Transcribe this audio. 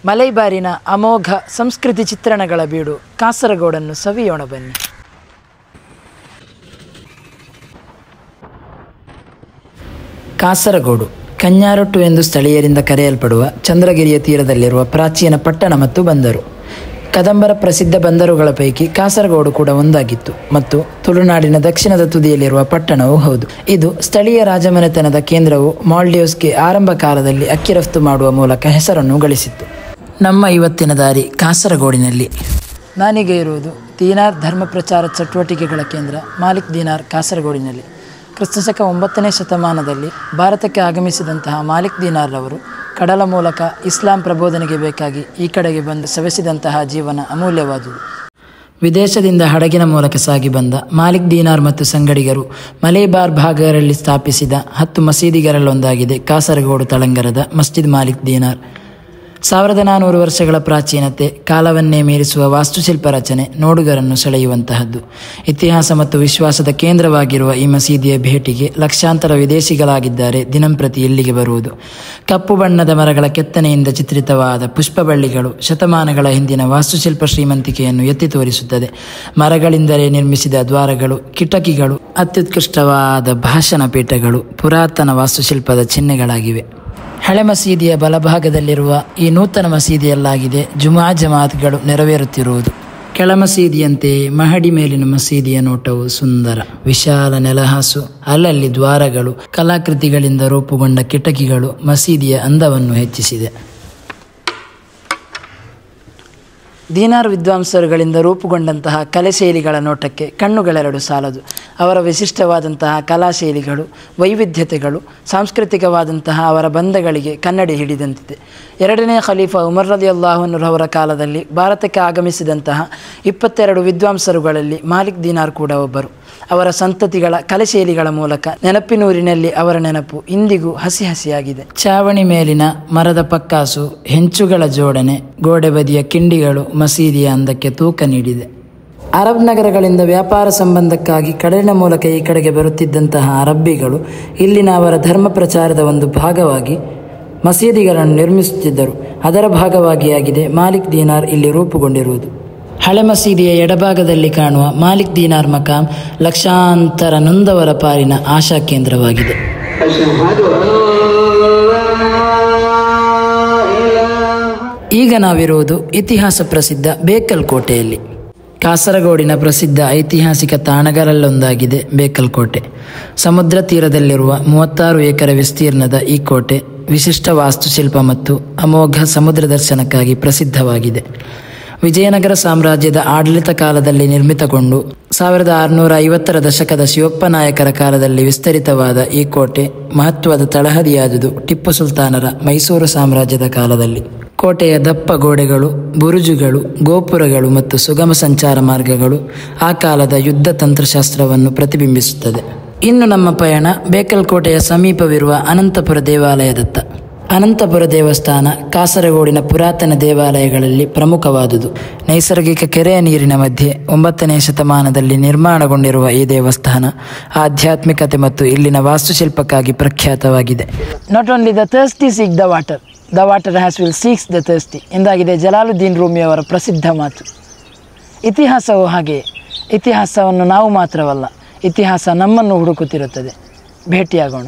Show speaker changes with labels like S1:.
S1: ಮಲೈಬಾರಿನ ಅಮೋಘ ಸಂಸ್ಕೃತಿ ಚಿತ್ರಣಗಳ ಬೀಡು ಕಾಸರಗೋಡನ್ನು ಸವಿಯೋಣ ಬನ್ನಿ. ಕಾಸರಗೋಡು ಕನ್ಯಾರೊಟ್ಟು ಎಂದು ಸ್ಥಳೀಯರಿಂದ ಕರೆಯಲ್ಪಡುವ ಚಂದ್ರಗಿರಿಯ ತೀರದಲ್ಲಿರುವ ಪ್ರಾಚೀನ ಪಟ್ಟಣ ಮತ್ತು ಬಂದರು. ಕದಂಬರ ಪ್ರಸಿದ್ಧ ಬಂದರುಗಳ ಪೈಕಿ ಕಾಸರಗೋಡು ಕೂಡ ಒಂದಾಗಿತ್ತು ಮತ್ತು ತುಳುನಾಡಿನ ದಕ್ಷಿಣದ ತುದಿಯಲ್ಲಿರುವ ಪಟ್ಟಣವೂ ಹೌದು. ಇದು ಸ್ಥಳೀಯ ರಾಜಮನೆತನದ ಕೇಂದ್ರವು ಮಾಲ್ಡೀವ್ಸ್ಗೆ ಆರಂಭ ಕಾಲದಲ್ಲಿ ಅಕ್ಕಿ ರಫ್ತು ಮಾಡುವ ಮೂಲಕ ಹೆಸರನ್ನು ಗಳಿಸಿತ್ತು. ನಮ್ಮ ಇವತ್ತಿನ ದಾರಿ ಕಾಸರಗೋಡಿನಲ್ಲಿ. ನಾನೀಗ ಇರುವುದು ದೀನಾರ್ ಧರ್ಮ ಪ್ರಚಾರ ಚಟುವಟಿಕೆಗಳ ಕೇಂದ್ರ ಮಾಲಿಕ್ ದೀನಾರ್ ಕಾಸರಗೋಡಿನಲ್ಲಿ. ಕ್ರಿಸ್ತಶಕ 9ನೇ ಶತಮಾನದಲ್ಲಿ ಭಾರತಕ್ಕೆ ಆಗಮಿಸಿದಂತಹ ಮಾಲಿಕ್ ದೀನಾರ್ರವರು ಕಡಲ ಮೂಲಕ ಇಸ್ಲಾಂ ಪ್ರಬೋಧನೆಗೆ ಬೇಕಾಗಿ ಈ ಕಡೆಗೆ ಬಂದು ಸವೆಸಿದಂತಹ ಜೀವನ ಅಮೂಲ್ಯವಾದುದು. ವಿದೇಶದಿಂದ ಹಡಗಿನ ಮೂಲಕ ಸಾಗಿ ಬಂದ ಮಾಲಿಕ್ ದೀನಾರ್ ಮತ್ತು ಸಂಗಡಿಗರು ಮಲೇಬಾರ್ ಭಾಗಗಳಲ್ಲಿ ಸ್ಥಾಪಿಸಿದ 10 ಮಸೀದಿಗಳಲ್ಲೊಂದಾಗಿದೆ ಕಾಸರಗೋಡು ತಳಂಗರದ ಮಸ್ಜಿದ್ ಮಾಲಿಕ್ ದೀನಾರ್. 1400 ವರ್ಷಗಳ ಪ್ರಾಚೀನತೆ, ಕಾಲವನ್ನೇ ಮೀರಿಸುವ ವಾಸ್ತುಶಿಲ್ಪ ರಚನೆ ನೋಡುಗರನ್ನು ಸೆಳೆಯುವಂತಹದ್ದು. ಇತಿಹಾಸ ಮತ್ತು ವಿಶ್ವಾಸದ ಕೇಂದ್ರವಾಗಿರುವ ಈ ಮಸೀದಿಯ ಭೇಟಿಗೆ ಲಕ್ಷಾಂತರ ವಿದೇಶಿಗಳಾಗಿದ್ದಾರೆ ದಿನಂಪ್ರತಿ ಇಲ್ಲಿಗೆ ಬರುವುದು. ಕಪ್ಪು ಬಣ್ಣದ ಮರಗಳ ಕೆತ್ತನೆಯಿಂದ ಚಿತ್ರಿತವಾದ ಪುಷ್ಪಬಳ್ಳಿಗಳು ಶತಮಾನಗಳ ಹಿಂದಿನ ವಾಸ್ತುಶಿಲ್ಪ ಶ್ರೀಮಂತಿಕೆಯನ್ನು ಎತ್ತಿ ತೋರಿಸುತ್ತದೆ. ಮರಗಳಿಂದಲೇ ನಿರ್ಮಿಸಿದ ದ್ವಾರಗಳು, ಕಿಟಕಿಗಳು, ಅತ್ಯುತ್ಕೃಷ್ಟವಾದ ಭಾಷಣ ಪೀಠಗಳು ಪುರಾತನ ವಾಸ್ತುಶಿಲ್ಪದ ಚಿಹ್ನೆಗಳಾಗಿವೆ. ಹಳೆ ಮಸೀದಿಯ ಬಲಭಾಗದಲ್ಲಿರುವ ಈ ನೂತನ ಮಸೀದಿಯಲ್ಲಾಗಿದೆ ಜುಮಾ ಜಮಾತ್ಗಳು ನೆರವೇರುತ್ತಿರುವುದು. ಕೆಳ ಮಸೀದಿಯಂತೆಯೇ ಮಹಡಿ ಮೇಲಿನ ಮಸೀದಿಯ ನೋಟವು ಸುಂದರ. ವಿಶಾಲ ನೆಲಹಾಸು, ಅಲ್ಲಲ್ಲಿ ದ್ವಾರಗಳು, ಕಲಾಕೃತಿಗಳಿಂದ ರೂಪುಗೊಂಡ ಕಿಟಕಿಗಳು ಮಸೀದಿಯ ಅಂದವನ್ನು ಹೆಚ್ಚಿಸಿದೆ. ದೀನಾರ್ ವಿದ್ವಾಂಸರುಗಳಿಂದ ರೂಪುಗೊಂಡಂತಹ ಕಲೆಶೈಲಿಗಳ ನೋಟಕ್ಕೆ ಕಣ್ಣುಗಳೆರಡು ಸಾಲದು. ಅವರ ವಿಶಿಷ್ಟವಾದಂತಹ ಕಲಾಶೈಲಿಗಳು, ವೈವಿಧ್ಯತೆಗಳು, ಸಾಂಸ್ಕೃತಿಕವಾದಂತಹ ಅವರ ಬಂಧಗಳಿಗೆ ಕನ್ನಡಿ ಹಿಡಿದಂತಿದೆ. 2ನೇ ಖಲೀಫಾ ಉಮರ್ ರಲಿಯಲ್ಲಾಹು ಅನ್ಹುರವರ ಕಾಲದಲ್ಲಿ ಭಾರತಕ್ಕೆ ಆಗಮಿಸಿದಂತಹ 22 ವಿದ್ವಾಂಸರುಗಳಲ್ಲಿ ಮಾಲಿಕ್ ದೀನಾರ್ ಕೂಡ ಒಬ್ಬರು. ಅವರ ಸಂತತಿಗಳ ಕಲೆಶೈಲಿಗಳ ಮೂಲಕ ನೆನಪಿನೂರಿನಲ್ಲಿ ಅವರ ನೆನಪು ಇಂದಿಗೂ ಹಸಿ ಹಸಿಯಾಗಿದೆ. ಚಾವಣಿ ಮೇಲಿನ ಮರದ ಪಕ್ಕಾಸು, ಹೆಂಚುಗಳ ಜೋಡಣೆ, ಗೋಡೆ ಬದಿಯ ಕಿಂಡಿಗಳು ಮಸೀದಿಯ ಅಂದಕ್ಕೆ ತೂಕ ನೀಡಿದೆ. ಅರಬ್ ನಗರಗಳಿಂದ ವ್ಯಾಪಾರ ಸಂಬಂಧಕ್ಕಾಗಿ ಕಡಲಿನ ಮೂಲಕ ಈ ಕಡೆಗೆ ಬರುತ್ತಿದ್ದಂತಹ ಅರಬ್ಬಿಗಳು ಇಲ್ಲಿನ ಅವರ ಧರ್ಮ ಪ್ರಚಾರದ ಒಂದು ಭಾಗವಾಗಿ ಮಸೀದಿಗಳನ್ನು ನಿರ್ಮಿಸುತ್ತಿದ್ದರು. ಅದರ ಭಾಗವಾಗಿಯಾಗಿದೆ ಮಾಲಿಕ್ ದೀನಾರ್ ಇಲ್ಲಿ ರೂಪುಗೊಂಡಿರುವುದು. ಹಳೆ ಮಸೀದಿಯ ಎಡಭಾಗದಲ್ಲಿ ಕಾಣುವ ಮಾಲಿಕ್ ದೀನಾರ್ ಮಕಾಂ ಲಕ್ಷಾಂತರ ನೊಂದವರ ಪಾಲಿನ ಆಶಾ ಕೇಂದ್ರವಾಗಿದೆ. ಈಗ ನಾವಿರುವುದು ಇತಿಹಾಸ ಪ್ರಸಿದ್ಧ ಬೇಕಲ್ ಕೋಟೆಯಲ್ಲಿ. ಕಾಸರಗೋಡಿನ ಪ್ರಸಿದ್ಧ ಐತಿಹಾಸಿಕ ತಾಣಗಳಲ್ಲೊಂದಾಗಿದೆ ಬೇಕಲ್ ಕೋಟೆ. ಸಮುದ್ರ ತೀರದಲ್ಲಿರುವ 36 ಎಕರೆ ವಿಸ್ತೀರ್ಣದ ಈ ಕೋಟೆ ವಿಶಿಷ್ಟ ವಾಸ್ತುಶಿಲ್ಪ ಮತ್ತು ಅಮೋಘ ಸಮುದ್ರ ದರ್ಶನಕ್ಕಾಗಿ ಪ್ರಸಿದ್ಧವಾಗಿದೆ. ವಿಜಯನಗರ ಸಾಮ್ರಾಜ್ಯದ ಆಡಳಿತ ಕಾಲದಲ್ಲಿ ನಿರ್ಮಿತಗೊಂಡು 1650ರ ದಶಕದ ಶಿವಪ್ಪ ನಾಯಕರ ಕಾಲದಲ್ಲಿ ವಿಸ್ತರಿತವಾದ ಈ ಕೋಟೆ ಮಹತ್ವದ ತಳಹದಿಯಾದುದು ಟಿಪ್ಪು ಸುಲ್ತಾನರ ಮೈಸೂರು ಸಾಮ್ರಾಜ್ಯದ ಕಾಲದಲ್ಲಿ. ಕೋಟೆಯ ದಪ್ಪ ಗೋಡೆಗಳು, ಬುರುಜುಗಳು, ಗೋಪುರಗಳು ಮತ್ತು ಸುಗಮ ಸಂಚಾರ ಮಾರ್ಗಗಳು ಆ ಕಾಲದ ಯುದ್ಧ ತಂತ್ರಶಾಸ್ತ್ರವನ್ನು ಪ್ರತಿಬಿಂಬಿಸುತ್ತದೆ. ಇನ್ನು ನಮ್ಮ ಪಯಣ ಬೇಕಲ್ ಕೋಟೆಯ ಸಮೀಪವಿರುವ ಅನಂತಪುರ ದೇವಾಲಯದತ್ತ. ಅನಂತಪುರ ದೇವಸ್ಥಾನ ಕಾಸರಗೋಡಿನ ಪುರಾತನ ದೇವಾಲಯಗಳಲ್ಲಿ ಪ್ರಮುಖವಾದುದು. ನೈಸರ್ಗಿಕ ಕೆರೆಯ ನೀರಿನ ಮಧ್ಯೆ 9ನೇ ಶತಮಾನದಲ್ಲಿ ನಿರ್ಮಾಣಗೊಂಡಿರುವ ಈ ದೇವಸ್ಥಾನ ಆಧ್ಯಾತ್ಮಿಕತೆ ಮತ್ತು ಇಲ್ಲಿನ ವಾಸ್ತುಶಿಲ್ಪಕ್ಕಾಗಿ ಪ್ರಖ್ಯಾತವಾಗಿದೆ. Not only the thirsty seek the water, the water has will seeks the thirsty ಎಂದಾಗಿದೆ ಜಲಾಲುದ್ದೀನ್ ರೂಮಿಯವರ ಪ್ರಸಿದ್ಧ ಮಾತು. ಇತಿಹಾಸವು ಹಾಗೆಯೇ. ಇತಿಹಾಸವನ್ನು ನಾವು ಮಾತ್ರವಲ್ಲ, ಇತಿಹಾಸ ನಮ್ಮನ್ನು ಹುಡುಕುತ್ತಿರುತ್ತದೆ. ಭೇಟಿಯಾಗೋಣ.